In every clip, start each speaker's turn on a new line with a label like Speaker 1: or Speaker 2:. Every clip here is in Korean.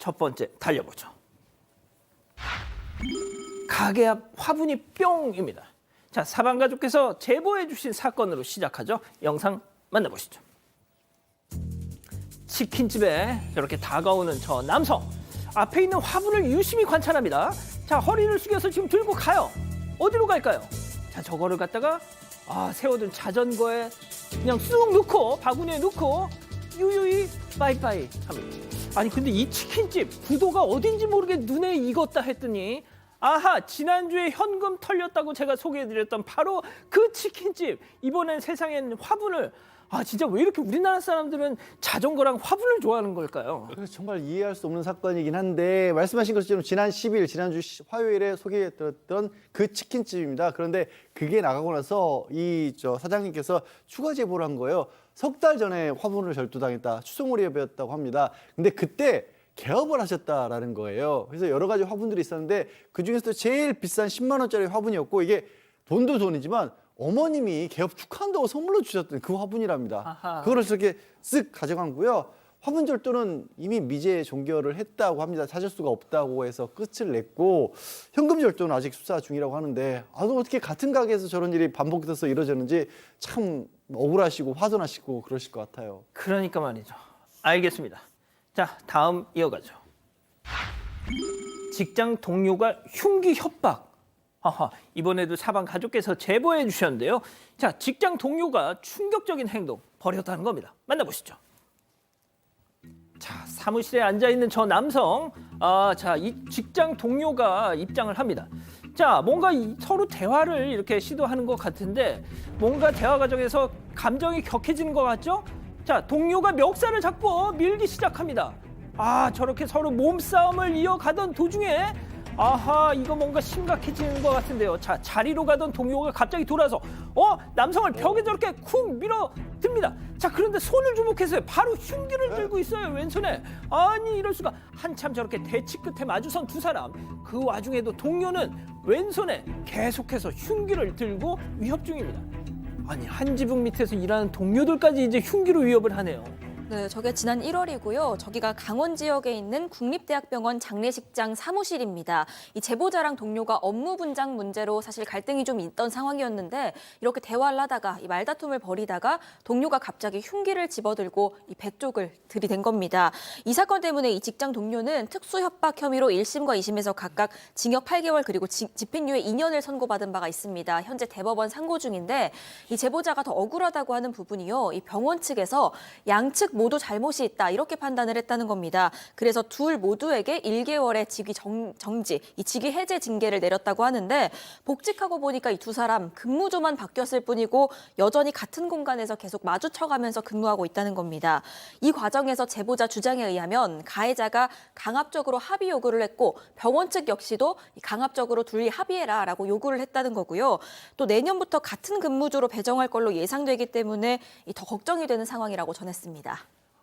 Speaker 1: 첫 번째 달려보죠. 가게 앞 화분이 뿅입니다. 자, 사방가족께서 제보해 주신 사건으로 시작하죠. 영상 만나보시죠. 치킨집에 저렇게 다가오는 저 남성. 앞에 있는 화분을 유심히 관찰합니다. 자, 허리를 숙여서 지금 들고 가요. 어디로 갈까요? 자, 저거를 갖다가 세워둔 자전거에 그냥 쑥 넣고 바구니에 넣고 유유히 빠이빠이 합니다. 아니 근데 이 치킨집 구도가 어딘지 모르게 눈에 익었다 했더니 아하, 지난주에 현금 털렸다고 제가 소개해드렸던 바로 그 치킨집. 이번엔 세상엔 화분을 진짜 왜 이렇게 우리나라 사람들은 자전거랑 화분을 좋아하는 걸까요?
Speaker 2: 정말 이해할 수 없는 사건이긴 한데 말씀하신 것처럼 지난 10일, 지난주 화요일에 소개해드렸던 그 치킨집입니다. 그런데 그게 나가고 나서 이 사장님께서 추가 제보를 한 거예요. 석 달 전에 화분을 절도당했다, 추송무리업이었다고 합니다. 근데 그때 개업을 하셨다라는 거예요. 그래서 여러 가지 화분들이 있었는데 그중에서도 제일 비싼 10만 원짜리 화분이었고 이게 돈도 돈이지만 어머님이 개업 축하한다고 선물로 주셨던 그 화분이랍니다.
Speaker 1: 아하.
Speaker 2: 그거를 이렇게 쓱 가져간고요. 화분 절도는 이미 미제 종결을 했다고 합니다. 찾을 수가 없다고 해서 끝을 냈고 현금 절도는 아직 수사 중이라고 하는데 어떻게 같은 가게에서 저런 일이 반복돼서 이루어졌는지 참 억울하시고 화도 나시고 그러실 것 같아요.
Speaker 1: 그러니까 말이죠. 알겠습니다. 자, 다음 이어가죠. 직장 동료가 흉기 협박. 이번에도 사방 가족께서 제보해 주셨는데요. 자, 직장 동료가 충격적인 행동 벌였다는 겁니다. 만나보시죠. 자, 사무실에 앉아 있는 저 남성, 이 직장 동료가 입장을 합니다. 자, 뭔가 서로 대화를 이렇게 시도하는 것 같은데 뭔가 대화 과정에서 감정이 격해지는 것 같죠? 자, 동료가 멱살을 잡고 밀기 시작합니다. 저렇게 서로 몸싸움을 이어가던 도중에 이거 뭔가 심각해지는 것 같은데요. 자, 자리로 가던 동료가 갑자기 돌아서 남성을 벽에 저렇게 쿵 밀어 듭니다. 자, 그런데 손을 주목했어요. 바로 흉기를 들고 있어요, 왼손에. 아니, 이럴 수가. 한참 저렇게 대치 끝에 마주선 두 사람. 그 와중에도 동료는 왼손에 계속해서 흉기를 들고 위협 중입니다. 아니, 한 지붕 밑에서 일하는 동료들까지 이제 흉기로 위협을 하네요.
Speaker 3: 네, 저게 지난 1월이고요. 저기가 강원 지역에 있는 국립대학병원 장례식장 사무실입니다. 이 제보자랑 동료가 업무 분장 문제로 사실 갈등이 좀 있던 상황이었는데 이렇게 대화를 하다가 이 말다툼을 벌이다가 동료가 갑자기 흉기를 집어들고 이 배 쪽을 들이댄 겁니다. 이 사건 때문에 이 직장 동료는 특수협박 혐의로 1심과 2심에서 각각 징역 8개월 그리고 집행유예 2년을 선고받은 바가 있습니다. 현재 대법원 상고 중인데 이 제보자가 더 억울하다고 하는 부분이요. 이 병원 측에서 양측 모두 잘못이 있다 이렇게 판단을 했다는 겁니다. 그래서 둘 모두에게 1개월의 직위 정지, 이 직위 해제 징계를 내렸다고 하는데 복직하고 보니까 이 두 사람 근무조만 바뀌었을 뿐이고 여전히 같은 공간에서 계속 마주쳐가면서 근무하고 있다는 겁니다. 이 과정에서 제보자 주장에 의하면 가해자가 강압적으로 합의 요구를 했고 병원 측 역시도 강압적으로 둘이 합의해라라고 요구를 했다는 거고요. 또 내년부터 같은 근무조로 배정할 걸로 예상되기 때문에 더 걱정이 되는 상황이라고 전했습니다.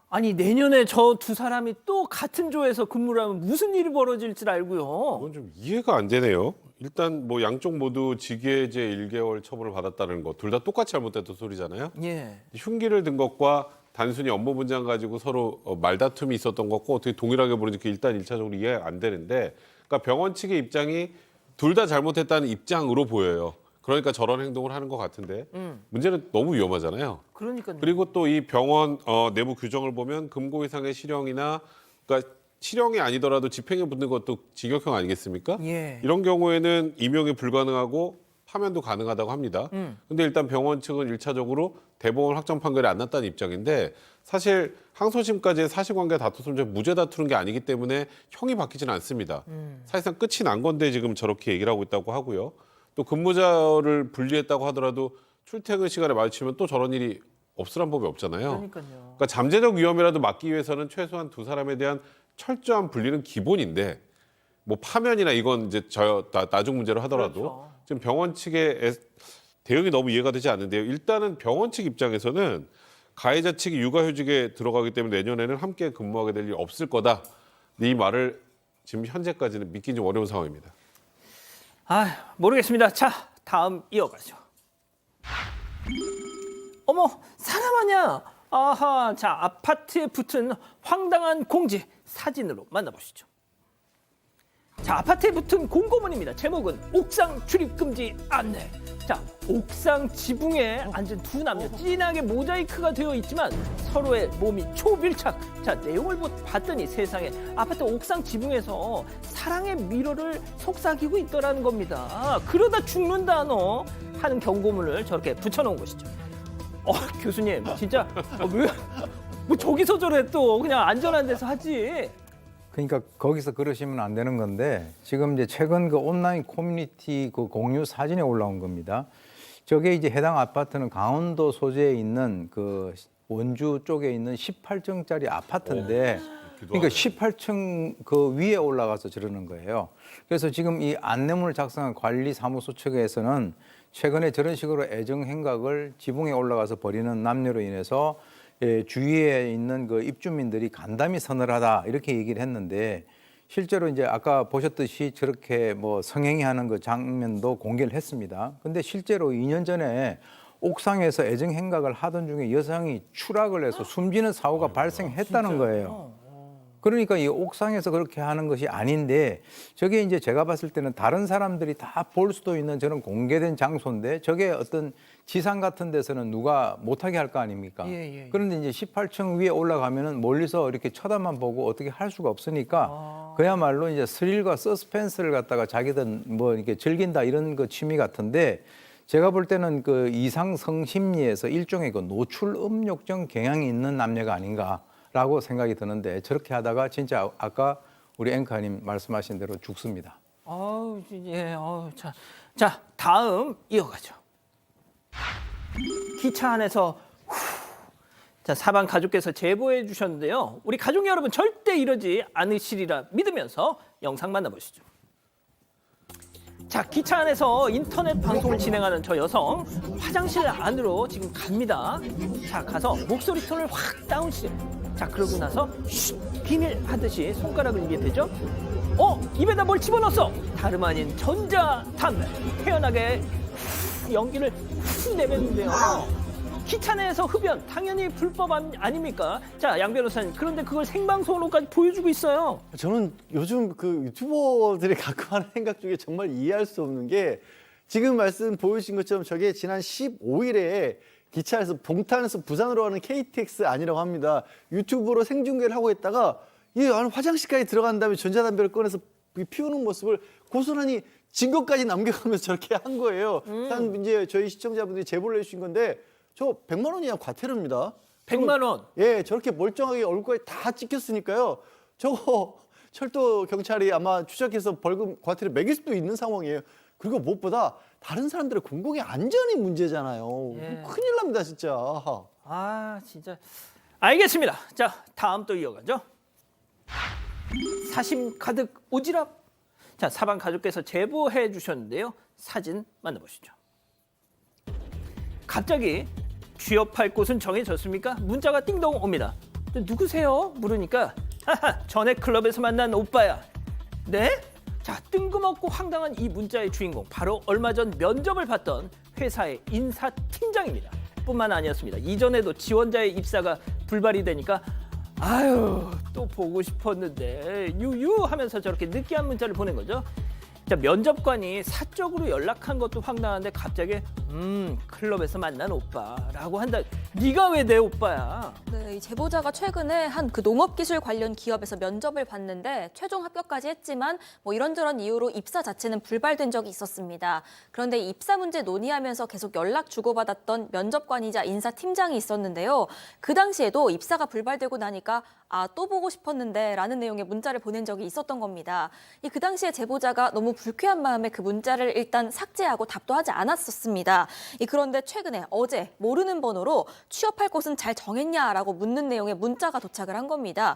Speaker 1: 아니, 내년에 저 두 사람이 또 같은 조에서 근무를 하면 무슨 일이 벌어질지 알고요.
Speaker 4: 이건 좀 이해가 안 되네요. 일단 뭐 양쪽 모두 직위해제 1개월 처분을 받았다는 거 둘 다 똑같이 잘못했던 소리잖아요.
Speaker 1: 예.
Speaker 4: 흉기를 든 것과 단순히 업무 분장 가지고 서로 말다툼이 있었던 것과 어떻게 동일하게 보는지 일단 1차적으로 이해가 안 되는데 그러니까 병원 측의 입장이 둘 다 잘못했다는 입장으로 보여요. 그러니까 저런 행동을 하는 것 같은데 문제는 너무 위험하잖아요.
Speaker 1: 그러니까요.
Speaker 4: 그리고 또 이 병원 내부 규정을 보면 금고 이상의 실형이나 그러니까 실형이 아니더라도 집행에 붙는 것도 징역형 아니겠습니까?
Speaker 1: 예.
Speaker 4: 이런 경우에는 임용이 불가능하고 파면도 가능하다고 합니다. 근데 일단 병원 측은 1차적으로 대법원 확정 판결이 안 났다는 입장인데 사실 항소심까지의 사실관계 다투면 무죄 다투는 게 아니기 때문에 형이 바뀌지는 않습니다. 사실상 끝이 난 건데 지금 저렇게 얘기를 하고 있다고 하고요. 또 근무자를 분리했다고 하더라도 출퇴근 시간에 마주치면 또 저런 일이 없으란 법이 없잖아요.
Speaker 1: 그러니까요.
Speaker 4: 그러니까 잠재적 위험이라도 막기 위해서는 최소한 두 사람에 대한 철저한 분리는 기본인데 뭐 파면이나 이건 이제 나중 문제로 하더라도
Speaker 1: 그렇죠.
Speaker 4: 지금 병원 측의 대응이 너무 이해가 되지 않는데요. 일단은 병원 측 입장에서는 가해자 측이 육아휴직에 들어가기 때문에 내년에는 함께 근무하게 될 일이 없을 거다. 이 말을 지금 현재까지는 믿기 좀 어려운 상황입니다.
Speaker 1: 모르겠습니다. 자, 다음 이어가죠. 어머, 사람 아니야. 자, 아파트에 붙은 황당한 공지. 사진으로 만나보시죠. 자, 아파트에 붙은 공고문입니다. 제목은 옥상 출입금지 안내. 자, 옥상 지붕에 앉은 두 남녀 진하게 모자이크가 되어 있지만 서로의 몸이 초밀착. 자, 내용을 봤더니 세상에 아파트 옥상 지붕에서 사랑의 미로를 속삭이고 있더라는 겁니다. 그러다 죽는다 너 하는 경고문을 저렇게 붙여놓은 것이죠. 교수님 진짜 왜 뭐 저기서 저래 또 그냥 안전한 데서 하지.
Speaker 5: 그러니까 거기서 그러시면 안 되는 건데 지금 이제 최근 그 온라인 커뮤니티 그 공유 사진에 올라온 겁니다. 저게 이제 해당 아파트는 강원도 소재에 있는 그 원주 쪽에 있는 18층짜리 아파트인데 그러니까 18층 그 위에 올라가서 저러는 거예요. 그래서 지금 이 안내문을 작성한 관리사무소 측에서는 최근에 저런 식으로 애정 행각을 지붕에 올라가서 벌이는 남녀로 인해서 주위에 있는 그 입주민들이 간담이 서늘하다 이렇게 얘기를 했는데 실제로 이제 아까 보셨듯이 저렇게 뭐 성행위하는 그 장면도 공개를 했습니다. 근데 실제로 2년 전에 옥상에서 애정 행각을 하던 중에 여성이 추락을 해서 숨지는 사고가 발생했다는 거예요. 그러니까 이 옥상에서 그렇게 하는 것이 아닌데 저게 이제 제가 봤을 때는 다른 사람들이 다 볼 수도 있는 저런 공개된 장소인데 저게 어떤 지상 같은 데서는 누가 못하게 할 거 아닙니까? 그런데 이제 18층 위에 올라가면은 멀리서 이렇게 쳐다만 보고 어떻게 할 수가 없으니까 그야말로 이제 스릴과 서스펜스를 갖다가 자기들 뭐 이렇게 즐긴다 이런 그 취미 같은데 제가 볼 때는 그 이상성 심리에서 일종의 그 노출 음욕적 경향이 있는 남녀가 아닌가라고 생각이 드는데 저렇게 하다가 진짜 아까 우리 앵커님 말씀하신 대로 죽습니다.
Speaker 1: 자, 다음 이어가죠. 기차 안에서 자, 사방 가족께서 제보해 주셨는데요. 우리 가족 여러분 절대 이러지 않으시리라 믿으면서 영상 만나보시죠. 자, 기차 안에서 인터넷 방송을 진행하는 저 여성 화장실 안으로 지금 갑니다. 자, 가서 목소리 톤을 확 다운시켜. 자, 그러고 나서 비밀 하듯이 손가락을 입에 대죠. 입에다 뭘 집어넣었어. 다름 아닌 전자담배. 태연하게 연기를 내뱉는데요. 기차 내에서 흡연 당연히 불법 아닙니까? 자, 양 변호사님, 그런데 그걸 생방송으로까지 보여주고 있어요.
Speaker 2: 저는 요즘 그 유튜버들이 가끔 하는 생각 중에 정말 이해할 수 없는 게 지금 말씀 보여주신 것처럼 저게 지난 15일에 기차에서 봉탄에서 부산으로 가는 KTX 아니라고 합니다. 유튜브로 생중계를 하고 있다가 이 안에 화장실까지 들어간 다음에 전자담배를 꺼내서 피우는 모습을 고스란히 증거까지 남겨가면서 저렇게 한 거예요. 한 이제 저희 시청자분들이 제보를 해주신 건데 저 100만 원이 그냥 과태료입니다.
Speaker 1: 100만 원.
Speaker 2: 예, 저렇게 멀쩡하게 얼굴까지 다 찍혔으니까요. 저거 철도 경찰이 아마 추적해서 벌금 과태료 매길 수도 있는 상황이에요. 그리고 무엇보다 다른 사람들의 공공의 안전이 문제잖아요. 큰일 납니다, 진짜.
Speaker 1: 진짜. 알겠습니다. 자, 다음 또 이어가죠. 사심 가득 오지랖. 자, 사방 가족께서 제보해 주셨는데요. 사진 만나보시죠. 갑자기 취업할 곳은 정해졌습니까? 문자가 띵동 옵니다. 누구세요? 물으니까 전에 클럽에서 만난 오빠야. 네? 자, 뜬금없고 황당한 이 문자의 주인공 바로 얼마 전 면접을 봤던 회사의 인사팀장입니다. 뿐만 아니었습니다. 이전에도 지원자의 입사가 불발이 되니까 또 보고 싶었는데 유유 하면서 저렇게 느끼한 문자를 보낸 거죠. 자, 면접관이 사적으로 연락한 것도 황당한데 갑자기 클럽에서 만난 오빠라고 한다. 네가 왜 내 오빠야?
Speaker 3: 네, 이 제보자가 최근에 한 그 농업기술 관련 기업에서 면접을 봤는데 최종 합격까지 했지만 뭐 이런저런 이유로 입사 자체는 불발된 적이 있었습니다. 그런데 입사 문제 논의하면서 계속 연락 주고받았던 면접관이자 인사팀장이 있었는데요. 그 당시에도 입사가 불발되고 나니까 또 보고 싶었는데 라는 내용의 문자를 보낸 적이 있었던 겁니다. 그 당시에 제보자가 너무 불쾌한 마음에 그 문자를 일단 삭제하고 답도 하지 않았었습니다. 그런데 최근에 어제 모르는 번호로 취업할 곳은 잘 정했냐라고 묻는 내용의 문자가 도착을 한 겁니다.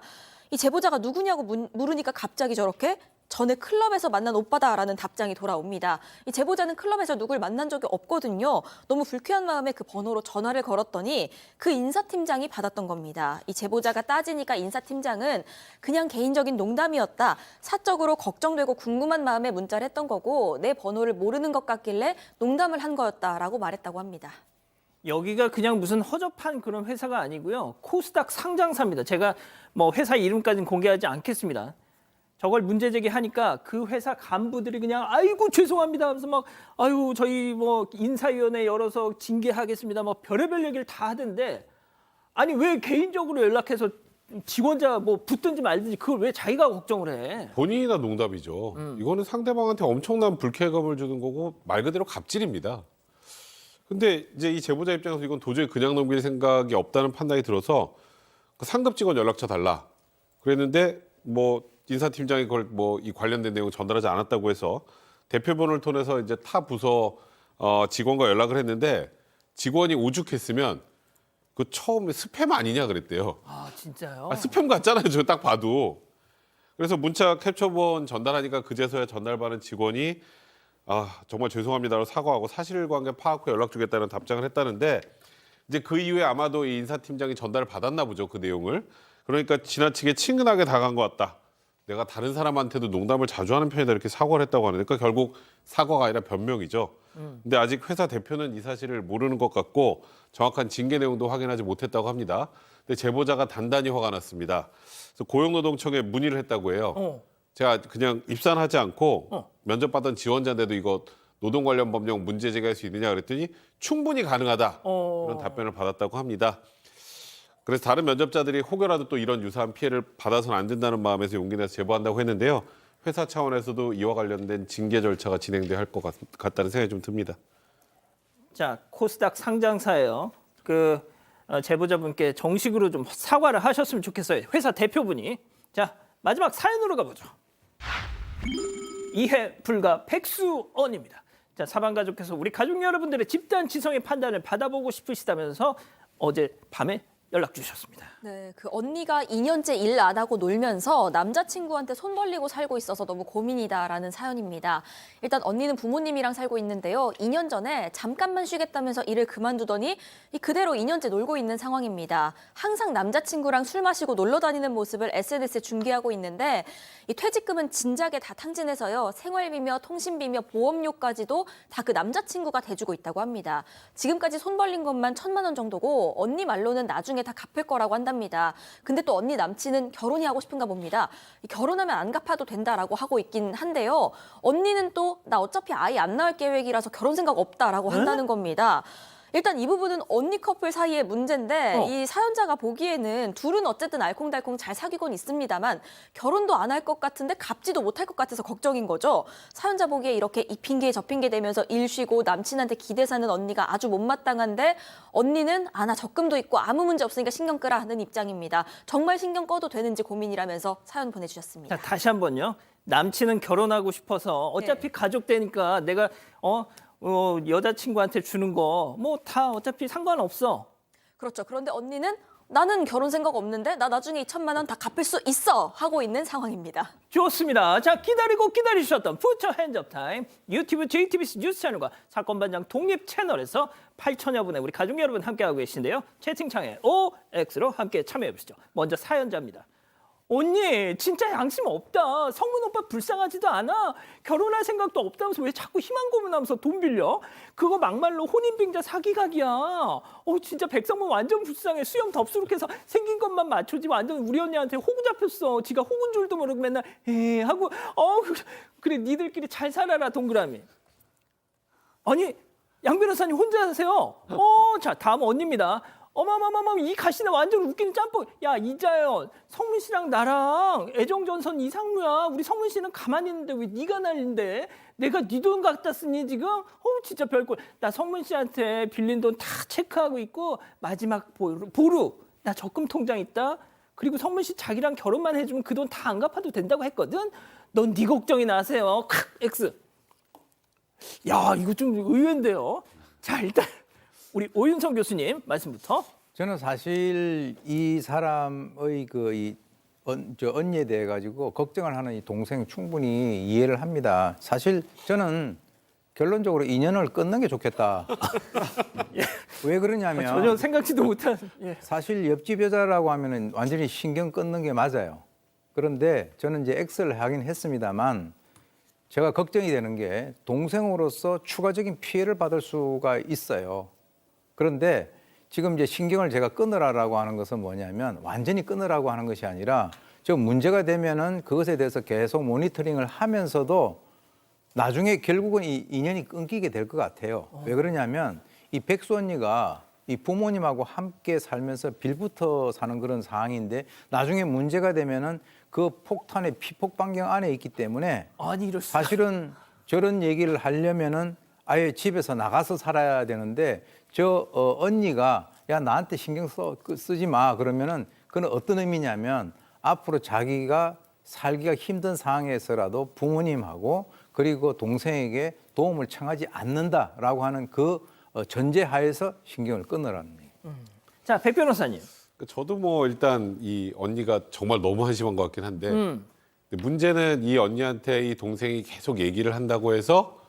Speaker 3: 이 제보자가 누구냐고 물으니까 갑자기 저렇게 전에 클럽에서 만난 오빠다라는 답장이 돌아옵니다. 이 제보자는 클럽에서 누굴 만난 적이 없거든요. 너무 불쾌한 마음에 그 번호로 전화를 걸었더니 그 인사팀장이 받았던 겁니다. 이 제보자가 따지니까 인사팀장은 그냥 개인적인 농담이었다. 사적으로 걱정되고 궁금한 마음에 문자를 했던 거고 내 번호를 모르는 것 같길래 농담을 한 거였다라고 말했다고 합니다.
Speaker 1: 여기가 그냥 무슨 허접한 그런 회사가 아니고요. 코스닥 상장사입니다. 제가 뭐 회사 이름까지는 공개하지 않겠습니다. 저걸 문제 제기하니까 그 회사 간부들이 그냥 아이고 죄송합니다 하면서 막 아유 저희 뭐 인사위원회 열어서 징계하겠습니다. 뭐 별의별 얘기를 다 하던데 아니 왜 개인적으로 연락해서 지원자 뭐 붙든지 말든지 그걸 왜 자기가 걱정을 해?
Speaker 4: 본인이나 농담이죠. 이거는 상대방한테 엄청난 불쾌감을 주는 거고 말 그대로 갑질입니다. 근데 이제 이 제보자 입장에서 이건 도저히 그냥 넘길 생각이 없다는 판단이 들어서 그 상급 직원 연락처 달라 그랬는데 뭐 인사팀장이 그걸 뭐 이 관련된 내용 전달하지 않았다고 해서 대표번호를 통해서 이제 타 부서 직원과 연락을 했는데 직원이 오죽했으면 그 처음에 스팸 아니냐 그랬대요.
Speaker 1: 아 진짜요?
Speaker 4: 아, 스팸 같잖아요. 저 딱 봐도. 그래서 문자 캡처본 전달하니까 그제서야 전달받은 직원이 아 정말 죄송합니다라고 사과하고 사실관계 파악 후 연락 주겠다는 답장을 했다는데 이제 그 이후에 아마도 이 인사팀장이 전달을 받았나 보죠. 그 내용을. 그러니까 지나치게 친근하게 다가간 것 같다. 내가 다른 사람한테도 농담을 자주 하는 편이다 이렇게 사과를 했다고 하는데 그러니까 결국 사과가 아니라 변명이죠. 근데 아직 회사 대표는 이 사실을 모르는 것 같고 정확한 징계 내용도 확인하지 못했다고 합니다. 근데 제보자가 단단히 화가 났습니다. 그래서 고용노동청에 문의를 했다고 해요. 제가 그냥 입사하지 않고 면접 받던 지원자인데도 이거 노동 관련 법령 문제 제기할 수 있느냐 그랬더니 충분히 가능하다 이런 답변을 받았다고 합니다. 그래서 다른 면접자들이 혹여라도 또 이런 유사한 피해를 받아서는 안 된다는 마음에서 용기 내서 제보한다고 했는데요. 회사 차원에서도 이와 관련된 징계 절차가 진행돼야 할 것 같다는 생각이 좀 듭니다.
Speaker 1: 자 코스닥 상장사예요. 그 제보자분께 정식으로 좀 사과를 하셨으면 좋겠어요. 회사 대표분이. 자 마지막 사연으로 가보죠. 이해 불가 백수언입니다. 자 사방 가족께서 우리 가족 여러분들의 집단 지성의 판단을 받아보고 싶으시다면서 어제 밤에 연락 주셨습니다.
Speaker 3: 네, 그 언니가 2년째 일 안 하고 놀면서 남자친구한테 손 벌리고 살고 있어서 너무 고민이다라는 사연입니다. 일단 언니는 부모님이랑 살고 있는데요. 2년 전에 잠깐만 쉬겠다면서 일을 그만두더니 그대로 2년째 놀고 있는 상황입니다. 항상 남자친구랑 술 마시고 놀러 다니는 모습을 SNS에 중계하고 있는데 이 퇴직금은 진작에 다 탕진해서요. 생활비며 통신비며 보험료까지도 다 그 남자친구가 대주고 있다고 합니다. 지금까지 손 벌린 것만 1,000만 원 정도고 언니 말로는 나중에 다 갚을 거라고 한답니다. 근데 또 언니 남친은 결혼이 하고 싶은가 봅니다. 결혼하면 안 갚아도 된다라고 하고 있긴 한데요. 언니는 또 나 어차피 아이 안 낳을 계획이라서 결혼 생각 없다라고 한다는 겁니다. 일단 이 부분은 언니 커플 사이의 문제인데 이 사연자가 보기에는 둘은 어쨌든 알콩달콩 잘 사귀곤 있습니다만 결혼도 안 할 것 같은데 갚지도 못할 것 같아서 걱정인 거죠. 사연자 보기에 이렇게 이 핑계 저 핑계 대면서 일 쉬고 남친한테 기대 사는 언니가 아주 못마땅한데 언니는 나 적금도 있고 아무 문제 없으니까 신경 끄라 하는 입장입니다. 정말 신경 꺼도 되는지 고민이라면서 사연 보내주셨습니다.
Speaker 1: 자 다시 한번요. 남친은 결혼하고 싶어서 어차피 가족 되니까 내가 여자친구한테 주는 거 뭐 다 어차피 상관없어.
Speaker 3: 그렇죠. 그런데 언니는 나는 결혼 생각 없는데 나 나중에 2,000만 원 다 갚을 수 있어 하고 있는 상황입니다.
Speaker 1: 좋습니다. 자 기다리고 기다리셨던 푸처 핸즈업 타임 유튜브 JTBC 뉴스 채널과 사건 반장 독립 채널에서 8천여 분의 우리 가족 여러분 함께하고 계신데요. 채팅창에 OX로 함께 참여해 보시죠. 먼저 사연자입니다. 언니 진짜 양심 없다. 성문 오빠 불쌍하지도 않아. 결혼할 생각도 없다면서 왜 자꾸 희망 고문하면서 돈 빌려? 그거 막말로 혼인빙자 사기각이야. 진짜 백성문 완전 불쌍해. 수염 덥수룩해서 생긴 것만 맞추지 완전 우리 언니한테 호구 잡혔어. 지가 호구인 줄도 모르고 맨날 에 하고 그래 니들끼리 잘 살아라 동그라미. 아니 양 변호사님 혼자 하세요? 자 다음 언니입니다. 어마마마마 이 가시네 완전 웃기는 짬뽕. 야 이자연 성문 씨랑 나랑 애정전선 이상루야. 우리 성문 씨는 가만히 있는데 왜 네가 난린데? 내가 네 돈 갖다 쓰니 지금? 진짜 별꼴. 나 성문 씨한테 빌린 돈 다 체크하고 있고 마지막 보루 나 적금 통장 있다. 그리고 성문 씨 자기랑 결혼만 해주면 그 돈 다 안 갚아도 된다고 했거든. 넌 네 걱정이나 하세요. X. 야 이거 좀 의외인데요. 자 일단 우리 오윤성 교수님 말씀부터.
Speaker 5: 저는 사실 이 사람의 저 언니에 대해 가지고 걱정을 하는 이 동생 충분히 이해를 합니다. 사실 저는 결론적으로 인연을 끊는 게 좋겠다. 왜 그러냐면
Speaker 1: 전혀 생각지도 못한.
Speaker 5: 사실 옆집 여자라고 하면은 완전히 신경 끊는 게 맞아요. 그런데 저는 이제 X를 하긴 했습니다만 제가 걱정이 되는 게 동생으로서 추가적인 피해를 받을 수가 있어요. 그런데 지금 이제 신경을 제가 끊으라라고 하는 것은 뭐냐면 완전히 끊으라고 하는 것이 아니라 저 문제가 되면은 그것에 대해서 계속 모니터링을 하면서도 나중에 결국은 이 인연이 끊기게 될 것 같아요. 왜 그러냐면 이 백수 언니가 이 부모님하고 함께 살면서 빌부터 사는 그런 상황인데 나중에 문제가 되면은 그 폭탄의 피폭 반경 안에 있기 때문에
Speaker 1: 아니 이럴 수가.
Speaker 5: 사실은 저런 얘기를 하려면은 아예 집에서 나가서 살아야 되는데 저 언니가 야 나한테 신경 쓰지 마 그러면은 그건 어떤 의미냐면 앞으로 자기가 살기가 힘든 상황에서라도 부모님하고 그리고 동생에게 도움을 청하지 않는다라고 하는 그 전제하에서 신경을 끊으라는 얘기예요.
Speaker 1: 자, 백 변호사님.
Speaker 4: 저도 뭐 일단 이 언니가 정말 너무 한심한 것 같긴 한데 근데 문제는 이 언니한테 이 동생이 계속 얘기를 한다고 해서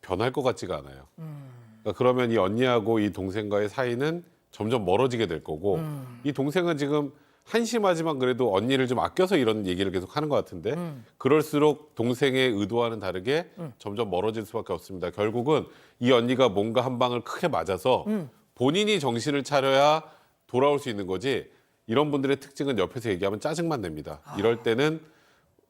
Speaker 4: 변할 것 같지가 않아요. 그러니까 그러면 이 언니하고 이 동생과의 사이는 점점 멀어지게 될 거고 이 동생은 지금 한심하지만 그래도 언니를 좀 아껴서 이런 얘기를 계속 하는 것 같은데 그럴수록 동생의 의도와는 다르게 점점 멀어질 수밖에 없습니다. 결국은 이 언니가 뭔가 한 방을 크게 맞아서 본인이 정신을 차려야 돌아올 수 있는 거지 이런 분들의 특징은 옆에서 얘기하면 짜증만 냅니다. 이럴 때는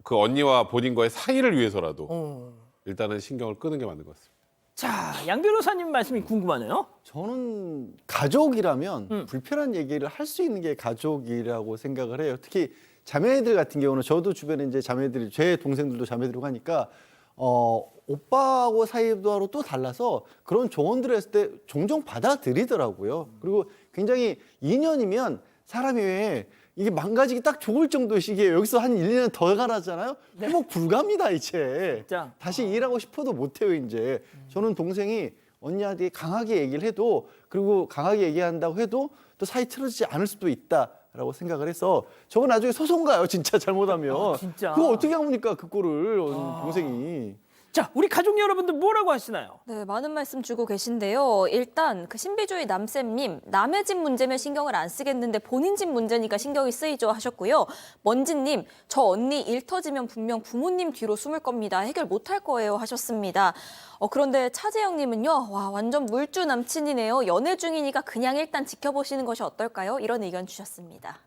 Speaker 4: 그 언니와 본인과의 사이를 위해서라도 일단은 신경을 끄는 게 맞는 것 같습니다.
Speaker 1: 자, 양 변호사님 말씀이 궁금하네요.
Speaker 2: 저는 가족이라면 불편한 얘기를 할 수 있는 게 가족이라고 생각을 해요. 특히 자매들 같은 경우는 저도 주변에 이제 자매들이 제 동생들도 자매들이고 하니까 오빠하고 사이도 또 달라서 그런 조언들을 했을 때 종종 받아들이더라고요. 그리고 굉장히 2년이면 사람이 왜 이게 망가지기 딱 좋을 정도의 시기에 여기서 한 1, 2년 더 가라잖아요. 회복 불가합니다 이제.
Speaker 1: 진짜?
Speaker 2: 다시 일하고 싶어도 못해요 이제. 저는 동생이 언니한테 강하게 얘기를 해도 그리고 강하게 얘기한다고 해도 또 사이 틀어지지 않을 수도 있다라고 생각을 해서 저거 나중에 소송 가요 진짜 잘못하면.
Speaker 1: 아, 진짜?
Speaker 2: 그거 어떻게 합니까 그 꼴을 동생이.
Speaker 1: 자, 우리 가족 여러분들 뭐라고 하시나요?
Speaker 3: 네, 많은 말씀 주고 계신데요. 일단 그 신비주의 남쌤님, 남의 집 문제면 신경을 안 쓰겠는데 본인 집 문제니까 신경이 쓰이죠 하셨고요. 먼지님, 저 언니 일 터지면 분명 부모님 뒤로 숨을 겁니다. 해결 못할 거예요 하셨습니다. 그런데 차재영님은요, 와 완전 물주 남친이네요. 연애 중이니까 그냥 일단 지켜보시는 것이 어떨까요? 이런 의견 주셨습니다.